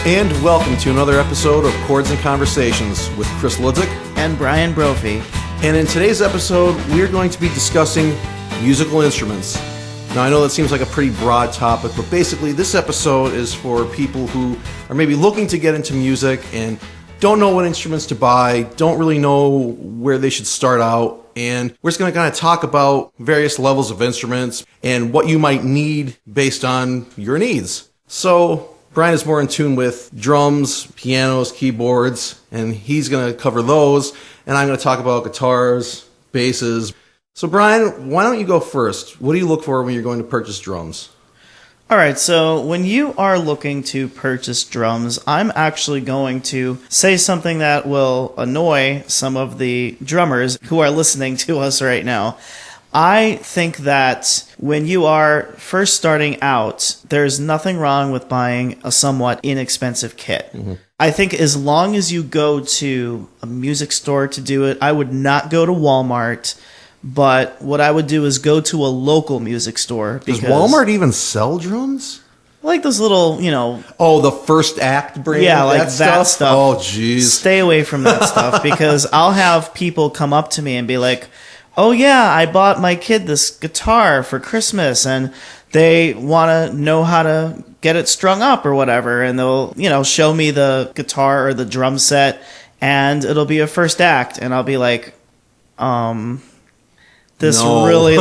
And welcome to another episode of Chords and Conversations with Chris Hludzik and Bryan Brophy. And in today's episode, we're going to be discussing musical instruments. Now, I know that seems like a pretty broad topic, but basically this episode is for people who are maybe looking to get into music and don't know what instruments to buy, don't really know where they should start out, and we're just going to kind of talk about various levels of instruments and what you might need based on your needs. So, Bryan is more in tune with drums, pianos, keyboards, and he's going to cover those, and I'm going to talk about guitars, basses. So, Bryan, why don't you go first? What do you look for when you're going to purchase drums? All right, so when you are looking to purchase drums, I'm actually going to say something that will annoy some of the drummers who are listening to us right now. I think that when you are first starting out, there's nothing wrong with buying a somewhat inexpensive kit. Mm-hmm. I think as long as you go to a music store to do it, I would not go to Walmart. But what I would do is go to a local music store. Does Walmart even sell drums? Like those little, Oh, the First Act brand? Yeah, like that stuff. Oh, jeez. Stay away from that stuff because I'll have people come up to me and be like, oh, yeah, I bought my kid this guitar for Christmas and they want to know how to get it strung up or whatever. And they'll, show me the guitar or the drum set and it'll be a First Act. And I'll be like, this no. really,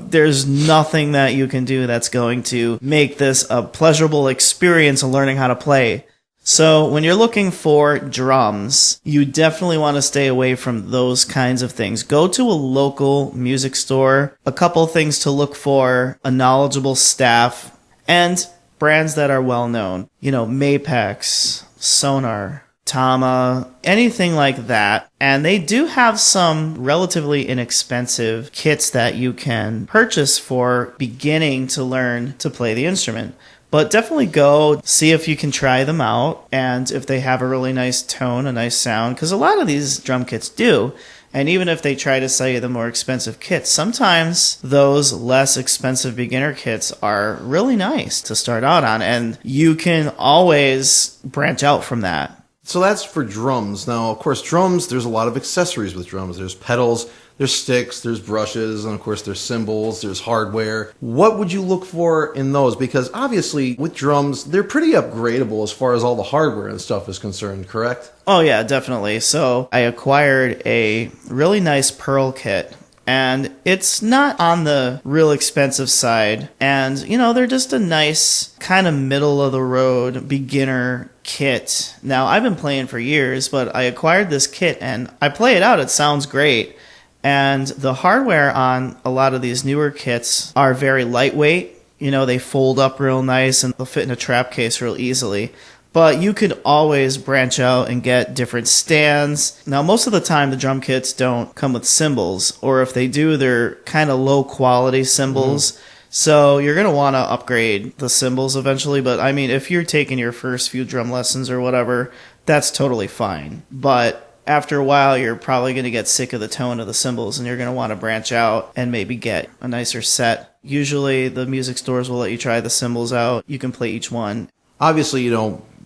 there's nothing that you can do that's going to make this a pleasurable experience of learning how to play. So when you're looking for drums, you definitely want to stay away from those kinds of things. Go to a local music store. A couple things to look for: a knowledgeable staff and brands that are well known. Mapex, Sonar, Tama, anything like that. And they do have some relatively inexpensive kits that you can purchase for beginning to learn to play the instrument. But definitely go see if you can try them out and if they have a really nice tone, a nice sound, because a lot of these drum kits do. And even if they try to sell you the more expensive kits, sometimes those less expensive beginner kits are really nice to start out on, and you can always branch out from that. So that's for drums. Now, of course, drums, there's a lot of accessories with drums. There's pedals, there's sticks, there's brushes, and of course there's cymbals, there's hardware. What would you look for in those? Because obviously with drums, they're pretty upgradable as far as all the hardware and stuff is concerned, correct? Oh yeah, definitely. So I acquired a really nice Pearl kit. And it's not on the real expensive side. And, they're just a nice kind of middle-of-the-road beginner kit. Now, I've been playing for years, but I acquired this kit and I play it out. It sounds great. And the hardware on a lot of these newer kits are very lightweight. They fold up real nice and they'll fit in a trap case real easily. But you could always branch out and get different stands. Now, most of the time, the drum kits don't come with cymbals. Or if they do, they're kind of low-quality cymbals. Mm-hmm. So you're going to want to upgrade the cymbals eventually. But, if you're taking your first few drum lessons or whatever, that's totally fine. But after a while, you're probably going to get sick of the tone of the cymbals, and you're going to want to branch out and maybe get a nicer set. Usually, the music stores will let you try the cymbals out. You can play each one. Obviously,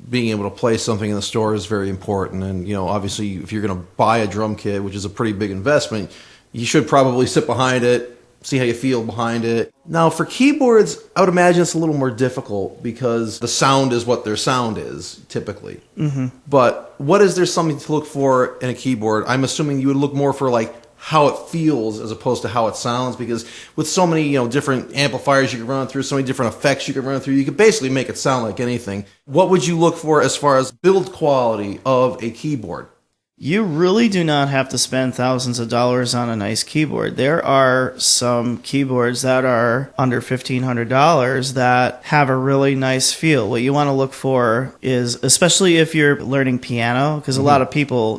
being able to play something in the store is very important. And, obviously, if you're going to buy a drum kit, which is a pretty big investment, you should probably sit behind it, see how you feel behind it. Now, for keyboards, I would imagine it's a little more difficult because the sound is what their sound is, typically. Mm-hmm. But what is there something to look for in a keyboard? I'm assuming you would look more for, how it feels as opposed to how it sounds, because with so many different amplifiers you can run through, so many different effects you can run through, you can basically make it sound like anything. What would you look for as far as build quality of a keyboard? You really do not have to spend thousands of dollars on a nice keyboard. There are some keyboards that are under $1,500 that have a really nice feel. What you want to look for is, especially if you're learning piano, because a lot of people,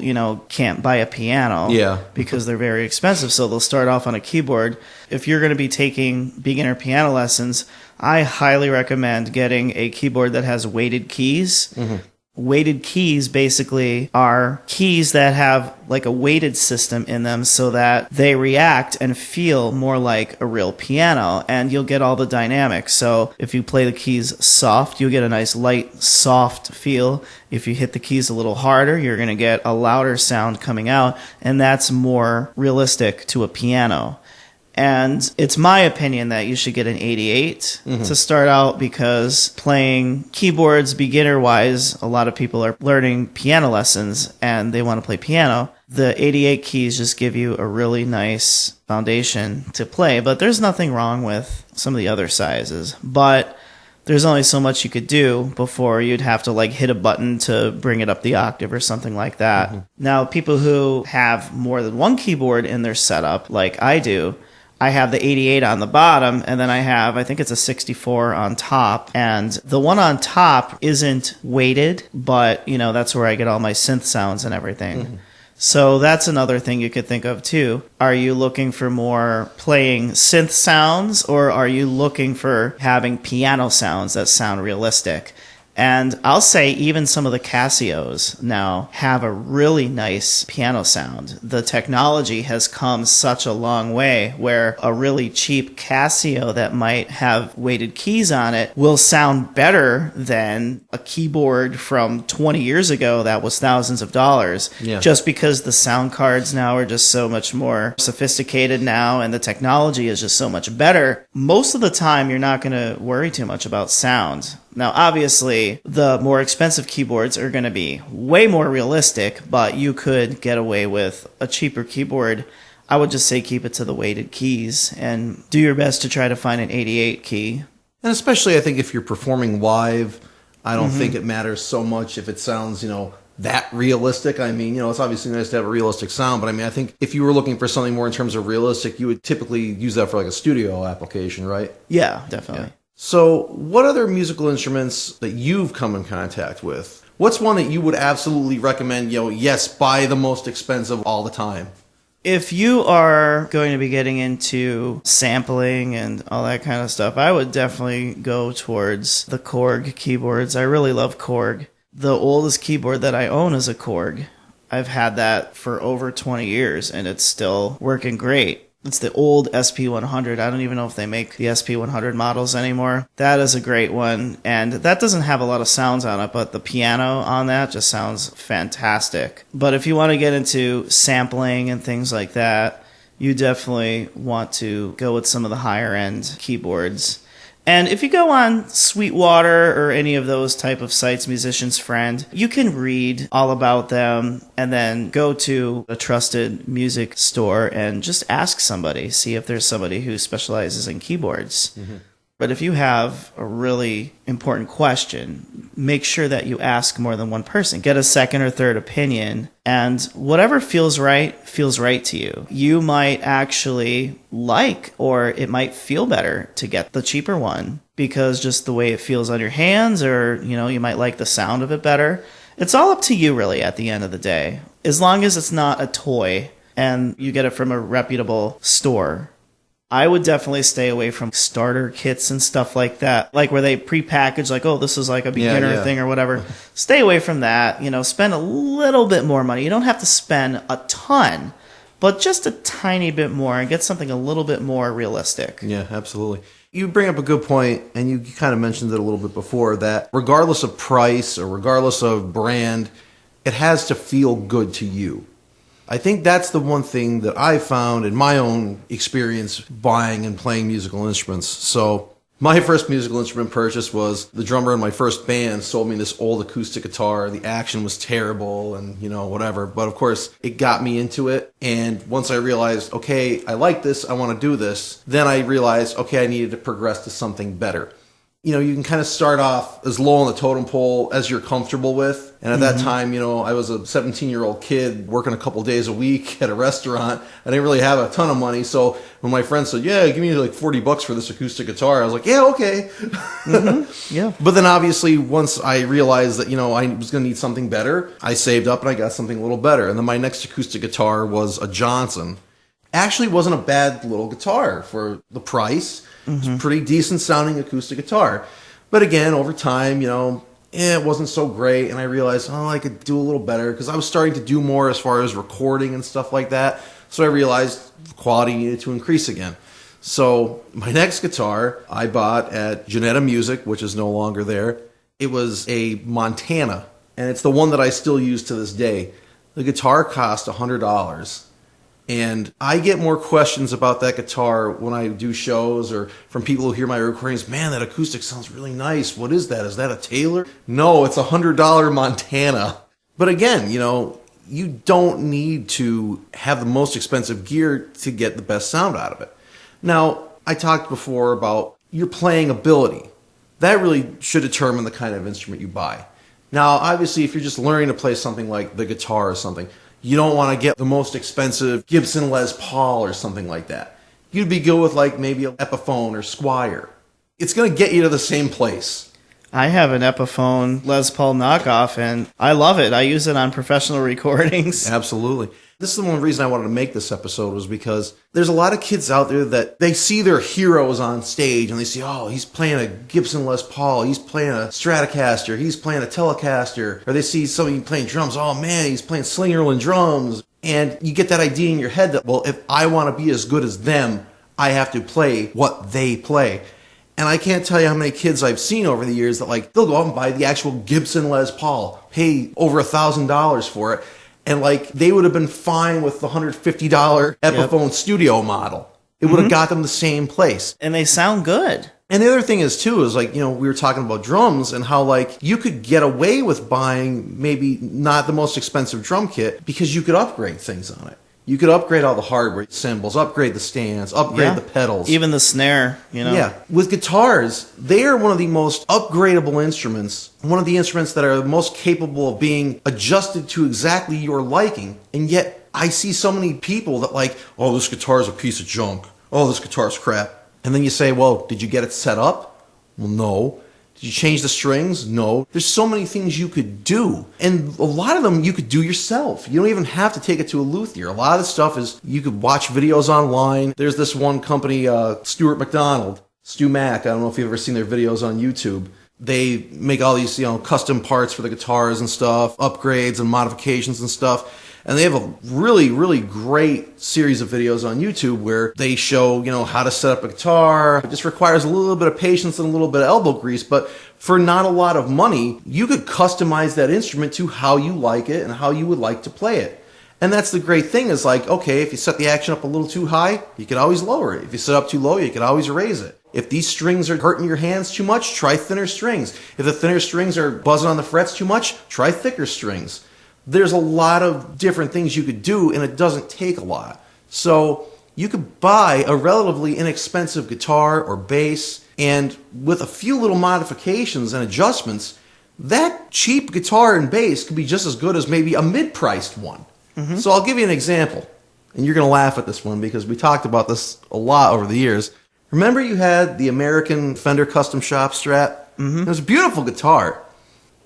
can't buy a piano because they're very expensive, so they'll start off on a keyboard. If you're going to be taking beginner piano lessons, I highly recommend getting a keyboard that has weighted keys. Mm-hmm. Weighted keys basically are keys that have like a weighted system in them so that they react and feel more like a real piano, and you'll get all the dynamics. So if you play the keys soft, you'll get a nice light, soft feel. If you hit the keys a little harder, you're going to get a louder sound coming out, and that's more realistic to a piano. And it's my opinion that you should get an 88 to start out, because playing keyboards beginner-wise, a lot of people are learning piano lessons and they want to play piano. The 88 keys just give you a really nice foundation to play, but there's nothing wrong with some of the other sizes. But there's only so much you could do before you'd have to like hit a button to bring it up the octave or something like that. Now, people who have more than one keyboard in their setup, like I do, I have the 88 on the bottom, and then I think it's a 64 on top. And the one on top isn't weighted, but, that's where I get all my synth sounds and everything. So that's another thing you could think of, too. Are you looking for more playing synth sounds, or are you looking for having piano sounds that sound realistic? And I'll say even some of the Casios now have a really nice piano sound. The technology has come such a long way where a really cheap Casio that might have weighted keys on it will sound better than a keyboard from 20 years ago that was thousands of dollars. Yeah. Just because the sound cards now are just so much more sophisticated now, and the technology is just so much better. Most of the time, you're not going to worry too much about sound. Now, obviously, the more expensive keyboards are going to be way more realistic, but you could get away with a cheaper keyboard. I would just say keep it to the weighted keys and do your best to try to find an 88 key. And especially, I think, if you're performing live, I don't think it matters so much if it sounds, that realistic. I mean, it's obviously nice to have a realistic sound, but I mean, I think if you were looking for something more in terms of realistic, you would typically use that for like a studio application, right? Yeah, definitely. Yeah. So what other musical instruments that you've come in contact with? What's one that you would absolutely recommend, yes, buy the most expensive all the time? If you are going to be getting into sampling and all that kind of stuff, I would definitely go towards the Korg keyboards. I really love Korg. The oldest keyboard that I own is a Korg. I've had that for over 20 years, and it's still working great. It's the old SP100. I don't even know if they make the SP100 models anymore. That is a great one, and that doesn't have a lot of sounds on it, but the piano on that just sounds fantastic. But if you want to get into sampling and things like that, you definitely want to go with some of the higher-end keyboards. And if you go on Sweetwater or any of those type of sites, Musician's Friend, you can read all about them and then go to a trusted music store and just ask somebody, see if there's somebody who specializes in keyboards. But if you have a really important question, make sure that you ask more than one person. Get a second or third opinion, and whatever feels right to you. You might actually like, or it might feel better to get the cheaper one because just the way it feels on your hands, or, you might like the sound of it better. It's all up to you, really, at the end of the day. As long as it's not a toy and you get it from a reputable store. I would definitely stay away from starter kits and stuff like that, like where they prepackage, like, oh, this is like a beginner thing or whatever. Stay away from that. Spend a little bit more money. You don't have to spend a ton, but just a tiny bit more and get something a little bit more realistic. Yeah, absolutely. You bring up a good point, and you kind of mentioned it a little bit before, that regardless of price or regardless of brand, it has to feel good to you. I think that's the one thing that I found in my own experience buying and playing musical instruments. So my first musical instrument purchase was the drummer in my first band sold me this old acoustic guitar. The action was terrible and, whatever. But of course, it got me into it. And once I realized, okay, I like this, I want to do this, then I realized, okay, I needed to progress to something better. You can kind of start off as low on the totem pole as you're comfortable with. And at that time, I was a 17-year-old kid working a couple days a week at a restaurant. I didn't really have a ton of money. So when my friend said, yeah, give me like $40 for this acoustic guitar, I was like, yeah, okay. Yeah. But then obviously once I realized that, I was going to need something better, I saved up and I got something a little better. And then my next acoustic guitar was a Johnson. Actually wasn't a bad little guitar for the price. It's a pretty decent sounding acoustic guitar. But again, over time, it wasn't so great. And I realized, I could do a little better because I was starting to do more as far as recording and stuff like that. So I realized the quality needed to increase again. So my next guitar I bought at Janetta Music, which is no longer there. It was a Montana, and it's the one that I still use to this day. The guitar cost $100. And I get more questions about that guitar when I do shows or from people who hear my recordings. Man, that acoustic sounds really nice. What is that? Is that a Taylor? No, it's a $100 Montana. But again, you don't need to have the most expensive gear to get the best sound out of it. Now, I talked before about your playing ability. That really should determine the kind of instrument you buy. Now, obviously, if you're just learning to play something like the guitar or something, you don't want to get the most expensive Gibson Les Paul or something like that. You'd be good with maybe an Epiphone or Squier. It's going to get you to the same place. I have an Epiphone Les Paul knockoff, and I love it. I use it on professional recordings. Absolutely. This is the one reason I wanted to make this episode was because there's a lot of kids out there that they see their heroes on stage and they see, he's playing a Gibson Les Paul, he's playing a Stratocaster, he's playing a Telecaster, or they see somebody playing drums, oh man, he's playing Slingerland drums. And you get that idea in your head that, well, if I want to be as good as them, I have to play what they play. And I can't tell you how many kids I've seen over the years that they'll go out and buy the actual Gibson Les Paul, pay over $1,000 for it. And they would have been fine with the $150 Epiphone studio model. It would have got them the same place. And they sound good. And the other thing is too, is we were talking about drums and how you could get away with buying maybe not the most expensive drum kit because you could upgrade things on it. You could upgrade all the hardware, cymbals, upgrade the stands, upgrade the pedals. Even the snare, Yeah. With guitars, they are one of the most upgradable instruments, one of the instruments that are most capable of being adjusted to exactly your liking. And yet, I see so many people that this guitar is a piece of junk. Oh, this guitar's crap. And then you say, well, did you get it set up? Well, no. Did you change the strings? No. There's so many things you could do. And a lot of them you could do yourself. You don't even have to take it to a luthier. A lot of the stuff is you could watch videos online. There's this one company, Stuart McDonald, Stu Mac. I don't know if you've ever seen their videos on YouTube. They make all these, custom parts for the guitars and stuff, upgrades and modifications and stuff. And they have a really, really great series of videos on YouTube where they show, how to set up a guitar. It just requires a little bit of patience and a little bit of elbow grease. But for not a lot of money, you could customize that instrument to how you like it and how you would like to play it. And that's the great thing is okay, if you set the action up a little too high, you can always lower it. If you set up too low, you can always raise it. If these strings are hurting your hands too much, try thinner strings. If the thinner strings are buzzing on the frets too much, try thicker strings. There's a lot of different things you could do, and it doesn't take a lot. So you could buy a relatively inexpensive guitar or bass, and with a few little modifications and adjustments, that cheap guitar and bass could be just as good as maybe a mid-priced one. Mm-hmm. So I'll give you an example, and you're going to laugh at this one because we talked about this a lot over the years. Remember you had the American Fender Custom Shop Strat? Mm-hmm. It was a beautiful guitar.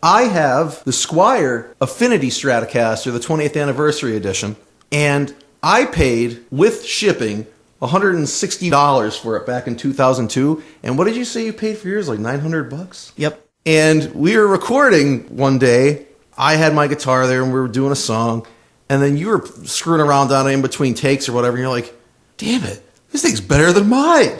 I have the Squier Affinity Stratocaster, the 20th Anniversary Edition, and I paid, with shipping, $160 for it back in 2002. And what did you say you paid for yours? $900? Yep. And we were recording one day. I had my guitar there, and we were doing a song. And then you were screwing around down in between takes or whatever, and you're like, damn it, this thing's better than mine.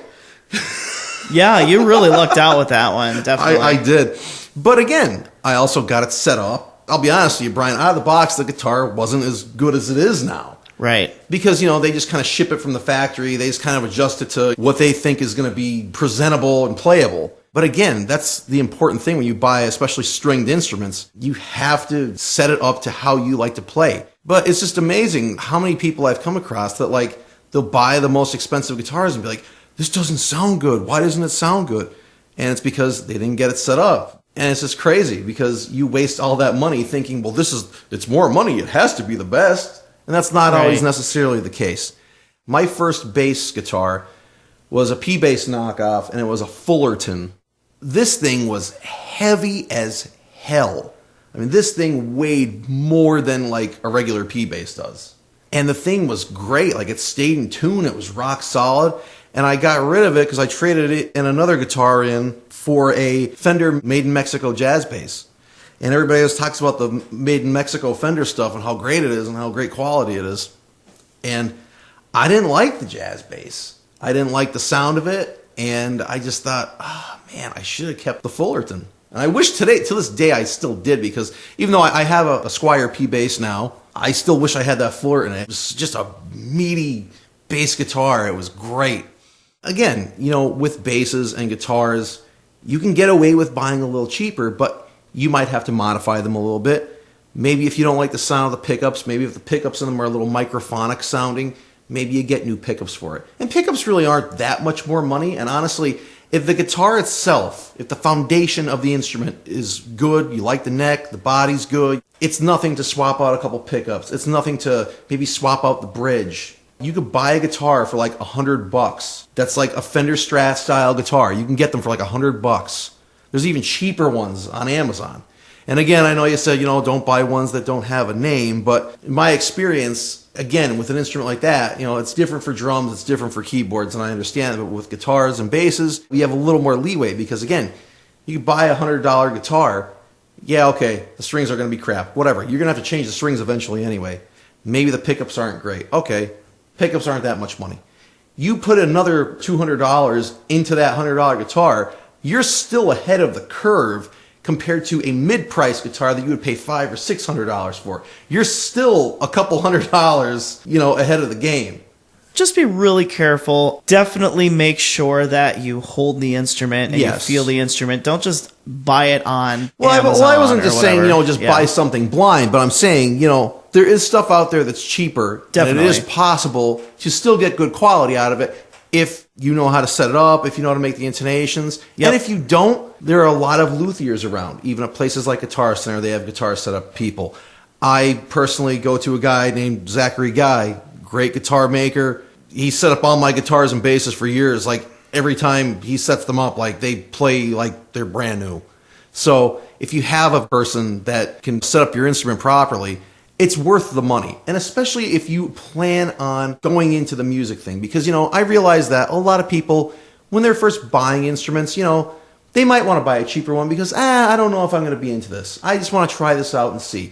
Yeah, you really lucked out with that one, definitely. I did. But again, I also got it set up. I'll be honest with you, Brian, out of the box, the guitar wasn't as good as it is now. Right. Because, they just kind of ship it from the factory. They just kind of adjust it to what they think is going to be presentable and playable. But again, that's the important thing when you buy, especially stringed instruments. You have to set it up to how you like to play. But it's just amazing how many people I've come across that, they'll buy the most expensive guitars and be like, this doesn't sound good. Why doesn't it sound good? And it's because they didn't get it set up. And it's just crazy because you waste all that money thinking, well, it's more money. It has to be the best. And that's not always necessarily the case. My first bass guitar was a P-Bass knockoff, and it was a Fullerton. This thing was heavy as hell. I mean, this thing weighed more than a regular P-Bass does. And the thing was great. It stayed in tune. It was rock solid. And I got rid of it because I traded it and another guitar in for a Fender Made in Mexico jazz bass. And everybody always talks about the made in Mexico Fender stuff and how great it is and how great quality it is. And I didn't like the jazz bass. I didn't like the sound of it. And I just thought, oh, man, I should have kept the Fullerton. And I wish to this day, I still did, because even though I have a Squier P bass now, I still wish I had that Fullerton. It was just a meaty bass guitar. It was great. Again, with basses and guitars, you can get away with buying a little cheaper, but you might have to modify them a little bit. Maybe if you don't like the sound of the pickups, maybe if the pickups in them are a little microphonic sounding, maybe you get new pickups for it. And pickups really aren't that much more money. And honestly, if the guitar itself, if the foundation of the instrument is good, you like the neck, the body's good, it's nothing to swap out a couple pickups. It's nothing to maybe swap out the bridge. You could buy a guitar for like $100. That's like a Fender Strat style guitar. You can get them for like $100. There's even cheaper ones on Amazon. And again, I know you said, don't buy ones that don't have a name, but in my experience, again, with an instrument like that, it's different for drums, it's different for keyboards, and I understand it, but with guitars and basses, we have a little more leeway because, again, you can buy a $100 guitar. Yeah, okay, the strings are going to be crap. Whatever. You're going to have to change the strings eventually anyway. Maybe the pickups aren't great. Okay, pickups aren't that much money. You put another $200 into that $100 guitar, you're still ahead of the curve compared to a mid-price guitar that you would pay $500 or $600 for. You're still a couple $100, ahead of the game. Just be really careful. Definitely make sure that you hold the instrument and you feel the instrument. Don't just buy it on Amazon. I wasn't just saying, buy something blind, but I'm saying, there is stuff out there that's cheaper. Definitely. And it is possible to still get good quality out of it if you know how to set it up, if you know how to make the intonations. Yep. And if you don't, there are a lot of luthiers around. Even at places like Guitar Center, they have guitar set up people. I personally go to a guy named Zachary Guy, great guitar maker. He set up all my guitars and basses for years. Like, every time he sets them up, like, they play like they're brand new. So if you have a person that can set up your instrument properly, it's worth the money. And especially if you plan on going into the music thing. Because, I realize that a lot of people, when they're first buying instruments, they might want to buy a cheaper one because, I don't know if I'm going to be into this. I just want to try this out and see.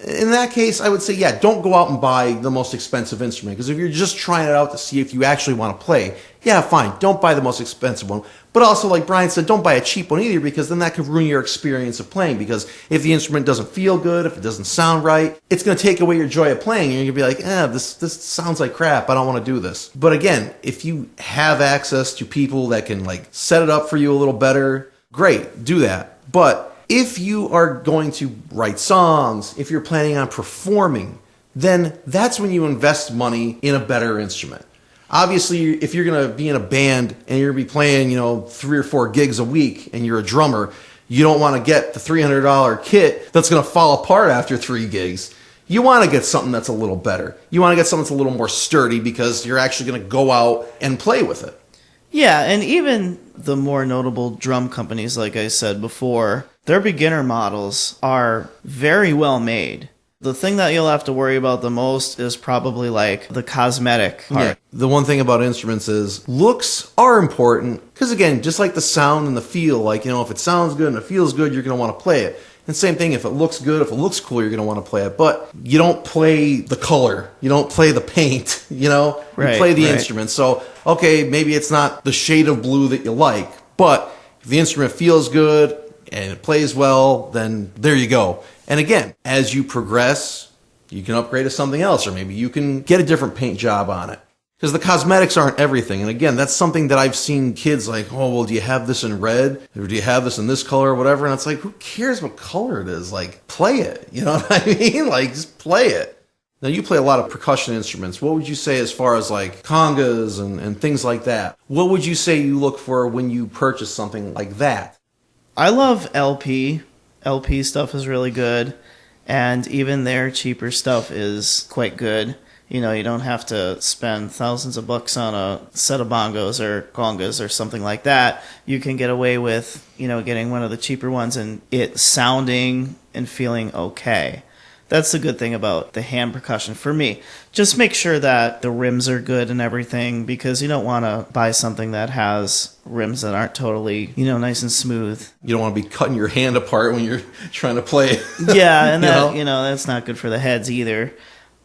In that case, I would say, don't go out and buy the most expensive instrument. Because if you're just trying it out to see if you actually want to play, fine, don't buy the most expensive one. But also, like Brian said, don't buy a cheap one either, because then that could ruin your experience of playing. Because if the instrument doesn't feel good, if it doesn't sound right, it's going to take away your joy of playing. And you're going to be like, this sounds like crap. I don't want to do this. But again, if you have access to people that can set it up for you a little better, great, do that. But if you are going to write songs, if you're planning on performing, then that's when you invest money in a better instrument. Obviously, if you're going to be in a band and you're going to be playing, 3 or 4 gigs a week and you're a drummer, you don't want to get the $300 kit that's going to fall apart after 3 gigs. You want to get something that's a little better. You want to get something that's a little more sturdy because you're actually going to go out and play with it. Yeah, and even the more notable drum companies, like I said before, their beginner models are very well made. The thing that you'll have to worry about the most is probably the cosmetic part. Yeah. The one thing about instruments is looks are important because, again, just like the sound and the feel, if it sounds good and it feels good, you're going to want to play it. And same thing, if it looks good, if it looks cool, you're going to want to play it. But you don't play the color. You don't play the paint, You play the instrument. So, okay, maybe it's not the shade of blue that you like, but if the instrument feels good and it plays well, then there you go. And again, as you progress, you can upgrade to something else, or maybe you can get a different paint job on it. Because the cosmetics aren't everything. And again, that's something that I've seen kids do you have this in red? Or do you have this in this color or whatever? And it's who cares what color it is? Play it. You know what I mean? Just play it. Now, you play a lot of percussion instruments. What would you say as far as congas and things like that? What would you say you look for when you purchase something like that? I love LP. LP stuff is really good. And even their cheaper stuff is quite good. You don't have to spend thousands of bucks on a set of bongos or congas or something like that. You can get away with, getting one of the cheaper ones and it sounding and feeling okay. That's the good thing about the hand percussion for me. Just make sure that the rims are good and everything, because you don't want to buy something that has rims that aren't totally, nice and smooth. You don't want to be cutting your hand apart when you're trying to play. Yeah, and that's not good for the heads either.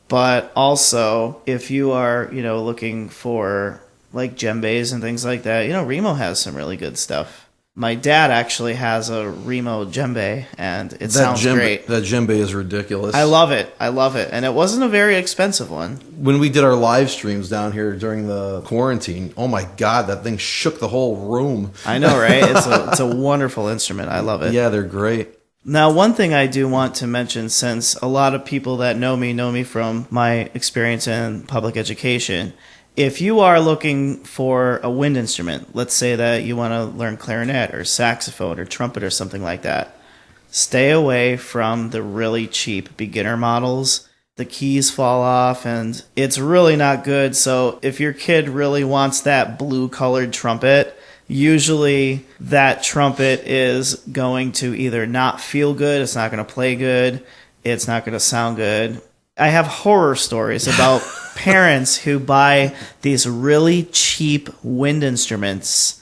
But also, if you are, looking for like djembes and things like that, Remo has some really good stuff. My dad actually has a Remo djembe, and it sounds great. That djembe is ridiculous. I love it. And it wasn't a very expensive one. When we did our live streams down here during the quarantine, oh my God, that thing shook the whole room. I know, right? It's a wonderful instrument. I love it. Yeah, they're great. Now, one thing I do want to mention, since a lot of people that know me from my experience in public education, if you are looking for a wind instrument, let's say that you want to learn clarinet or saxophone or trumpet or something like that, stay away from the really cheap beginner models. The keys fall off and it's really not good. So if your kid really wants that blue-colored trumpet, usually that trumpet is going to either not feel good, it's not going to play good, it's not going to sound good. I have horror stories about parents who buy these really cheap wind instruments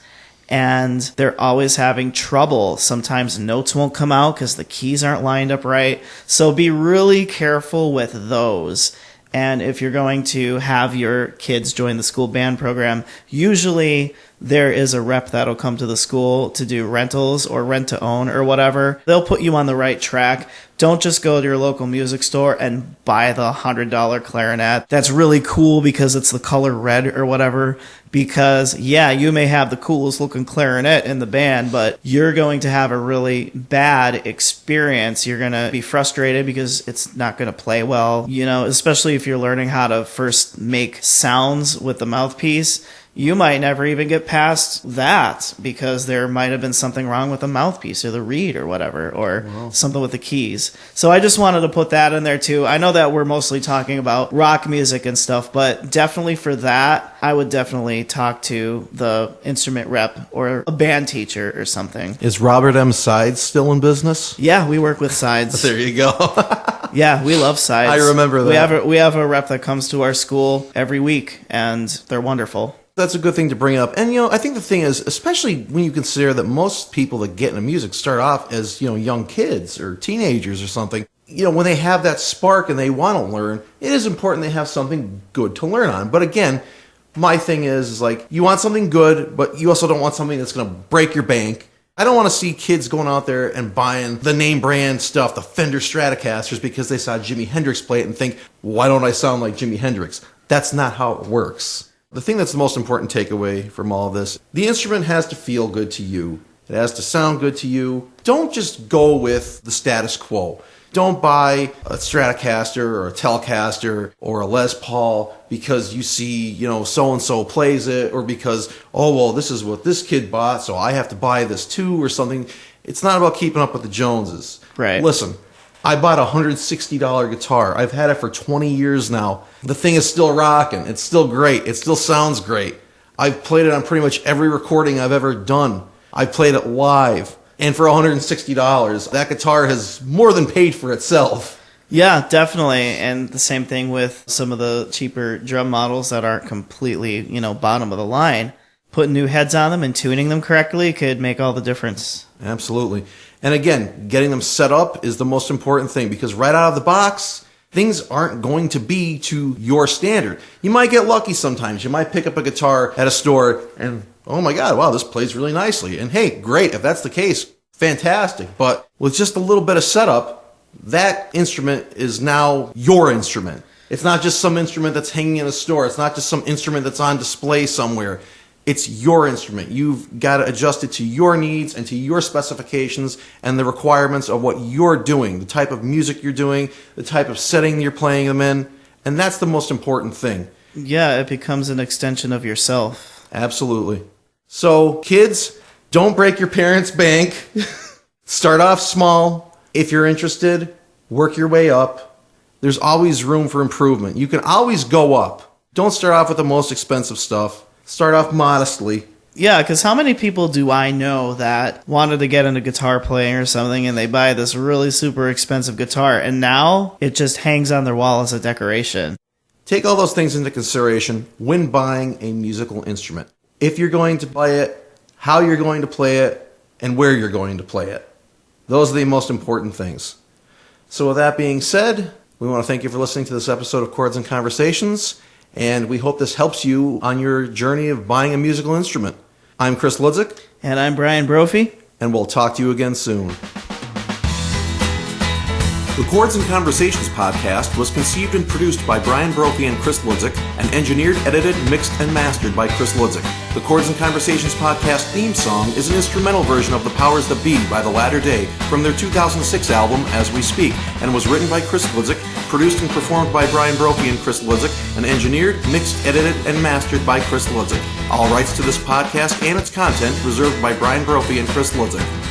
and they're always having trouble. Sometimes notes won't come out because the keys aren't lined up right. So be really careful with those. And if you're going to have your kids join the school band program, usually there is a rep that'll come to the school to do rentals or rent to own or whatever. They'll put you on the right track. Don't just go to your local music store and buy the $100 clarinet. That's really cool because it's the color red or whatever. Because, yeah, you may have the coolest looking clarinet in the band, but you're going to have a really bad experience. You're going to be frustrated because it's not going to play well, especially if you're learning how to first make sounds with the mouthpiece. You might never even get past that because there might have been something wrong with the mouthpiece or the reed or whatever, or something with the keys. So I just wanted to put that in there too. I know that we're mostly talking about rock music and stuff, but definitely for that, I would definitely talk to the instrument rep or a band teacher or something. Is Robert M. Sides still in business? Yeah, we work with Sides. There you go. Yeah, we love Sides. I remember that. We have a rep that comes to our school every week, and they're wonderful. That's a good thing to bring up. And, I think the thing is, especially when you consider that most people that get into music start off as, young kids or teenagers or something. When they have that spark and they want to learn, it is important they have something good to learn on. But again, my thing is like, you want something good, but you also don't want something that's going to break your bank. I don't want to see kids going out there and buying the name brand stuff, the Fender Stratocasters, because they saw Jimi Hendrix play it and think, why don't I sound like Jimi Hendrix? That's not how it works. The thing that's the most important takeaway from all of this, the instrument has to feel good to you. It has to sound good to you. Don't just go with the status quo. Don't buy a Stratocaster or a Telecaster or a Les Paul because you see, so-and-so plays it, or because, this is what this kid bought, so I have to buy this too or something. It's not about keeping up with the Joneses. Right. Listen, I bought a $160 guitar. I've had it for 20 years now. The thing is still rocking. It's still great. It still sounds great. I've played it on pretty much every recording I've ever done. I played it live. And for $160, that guitar has more than paid for itself. Yeah, definitely. And the same thing with some of the cheaper drum models that aren't completely, bottom of the line. Putting new heads on them and tuning them correctly could make all the difference. Absolutely. And again, getting them set up is the most important thing, because right out of the box, things aren't going to be to your standard. You might get lucky sometimes. You might pick up a guitar at a store and, oh my God, wow, this plays really nicely. And hey, great, if that's the case, fantastic. But with just a little bit of setup, that instrument is now your instrument. It's not just some instrument that's hanging in a store. It's not just some instrument that's on display somewhere. It's your instrument. You've got to adjust it to your needs and to your specifications and the requirements of what you're doing, the type of music you're doing, the type of setting you're playing them in. And that's the most important thing. Yeah, it becomes an extension of yourself. Absolutely. So, kids, don't break your parents' bank. Start off small. If you're interested, work your way up. There's always room for improvement. You can always go up. Don't start off with the most expensive stuff. Start off modestly, Yeah, because how many people do I know that wanted to get into guitar playing or something and they buy this really super expensive guitar and now it just hangs on their wall as a decoration? Take all those things into consideration when buying a musical instrument. If you're going to buy it, how you're going to play it, and where you're going to play it. Those are the most important things. So with that being said, we want to thank you for listening to this episode of Chords and Conversations, and we hope this helps you on your journey of buying a musical instrument. I'm Chris Hludzik. And I'm Bryan Brophy. And we'll talk to you again soon. The Chords and Conversations podcast was conceived and produced by Bryan Brophy and Chris Hludzik and engineered, edited, mixed, and mastered by Chris Hludzik. The Chords and Conversations podcast theme song is an instrumental version of The Powers That Be by The Latter Day from their 2006 album As We Speak and was written by Chris Hludzik, produced and performed by Bryan Brophy and Chris Hludzik, and engineered, mixed, edited, and mastered by Chris Hludzik. All rights to this podcast and its content reserved by Bryan Brophy and Chris Hludzik.